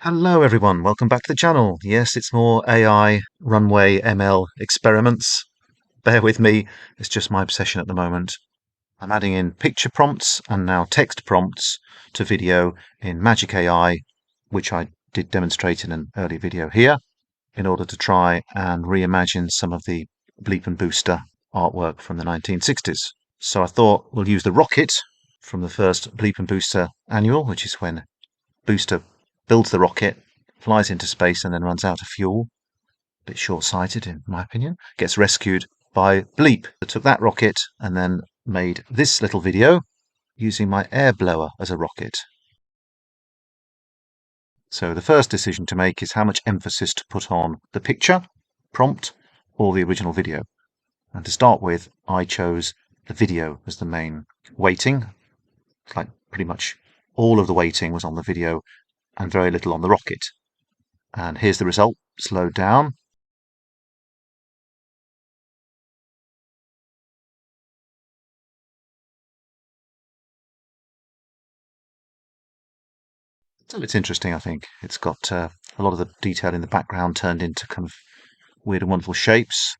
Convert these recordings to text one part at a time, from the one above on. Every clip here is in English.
Hello everyone, welcome back to the channel. Yes, it's more AI runway ML experiments. Bear with me, it's just my obsession at the moment. I'm adding in picture prompts and now text prompts to video in Magic AI, which I did demonstrate in an earlier video here, in order to try and reimagine some of the Bleep and Booster artwork from the 1960s. So I thought we'll use the rocket from the first Bleep and Booster annual, which is when Booster builds the rocket, flies into space, and then runs out of fuel. A bit short-sighted, in my opinion. Gets rescued by Bleep, that took that rocket and then made this little video using my air blower as a rocket. So the first decision to make is how much emphasis to put on the picture, prompt, or the original video. And to start with, I chose the video as the main weighting. It's like pretty much all of the weighting was on the video and very little on the rocket. And here's the result, slowed down. So it's interesting, I think. It's got a lot of the detail in the background turned into kind of weird and wonderful shapes,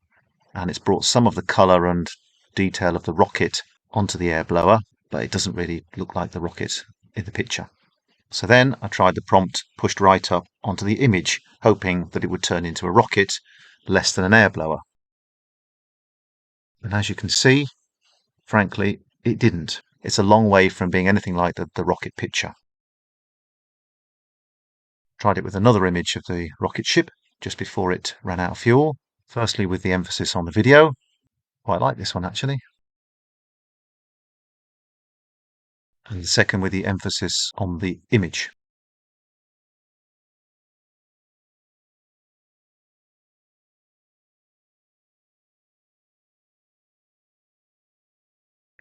and it's brought some of the colour and detail of the rocket onto the air blower, but it doesn't really look like the rocket in the picture. So then I tried the prompt pushed right up onto the image, hoping that it would turn into a rocket less than an air blower. And as you can see, frankly, it didn't. It's a long way from being anything like the rocket picture. Tried it with another image of the rocket ship just before it ran out of fuel. Firstly, with the emphasis on the video. Quite like this one, actually. And the second with the emphasis on the image.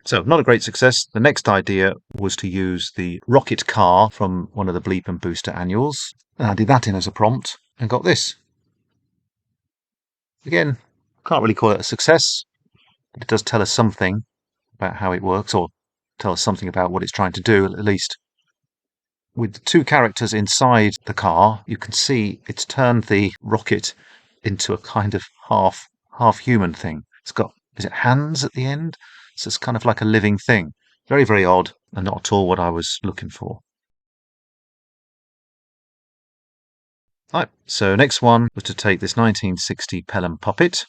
So, not a great success. The next idea was to use the rocket car from one of the Bleep and Booster annuals. And I did that in as a prompt and got this. Again, can't really call it a success, but it does tell us something about how it works, or tell us something about what it's trying to do, at least. With the two characters inside the car, you can see it's turned the rocket into a kind of half human thing. It's got, is it hands at the end? So it's kind of like a living thing. Very, very odd, and not at all what I was looking for. Right, so next one was to take this 1960 Pelham puppet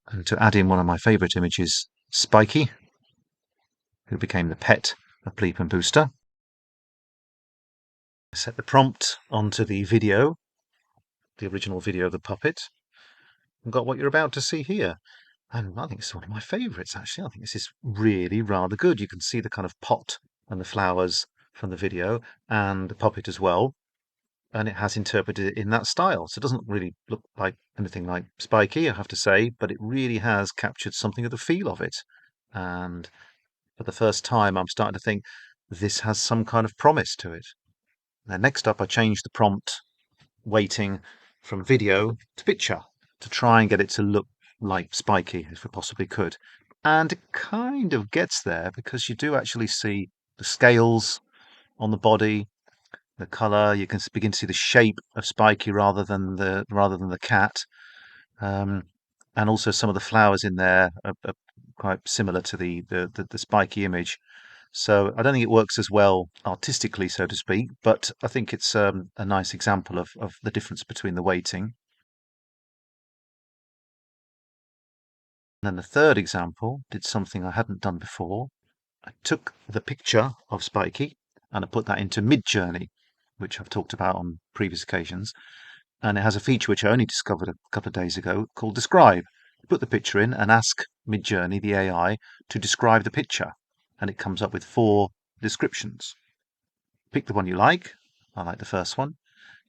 and to add in one of my favourite images, Spiky, who became the pet of Bleep and Booster. Set the prompt onto the video, the original video of the puppet, and got what you're about to see here. And I think it's one of my favourites, actually. I think this is really rather good. You can see the kind of pot and the flowers from the video and the puppet as well. And it has interpreted it in that style. So it doesn't really look like anything like Spiky, I have to say, but it really has captured something of the feel of it. And for the first time, I'm starting to think this has some kind of promise to it. Now, next up, I changed the prompt weighting from video to picture to try and get it to look like Spiky, if we possibly could. And it kind of gets there because you do actually see the scales on the body, the colour. You can begin to see the shape of Spiky rather than the cat, and also some of the flowers in there are quite similar to the Spiky image. So I don't think it works as well artistically, so to speak, but I think it's a nice example of the difference between the weighting. And then the third example did something I hadn't done before. I took the picture of Spiky and I put that into Midjourney, which I've talked about on previous occasions. And it has a feature which I only discovered a couple of days ago called Describe. You put the picture in and ask Midjourney, the AI, to describe the picture. And it comes up with 4 descriptions. Pick the one you like. I like the first one.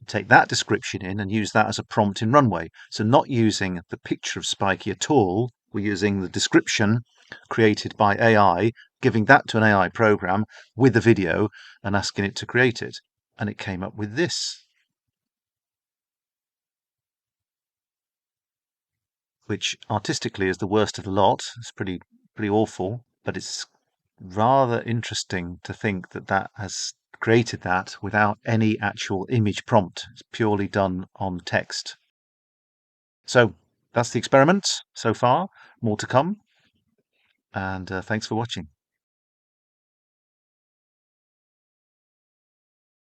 Take that description in and use that as a prompt in Runway. So not using the picture of Spiky at all, we're using the description created by AI, giving that to an AI program with the video and asking it to create it. And it came up with this, which artistically is the worst of the lot. It's pretty awful, but it's rather interesting to think that that has created that without any actual image prompt. It's purely done on text. So that's the experiment so far. More to come. And thanks for watching.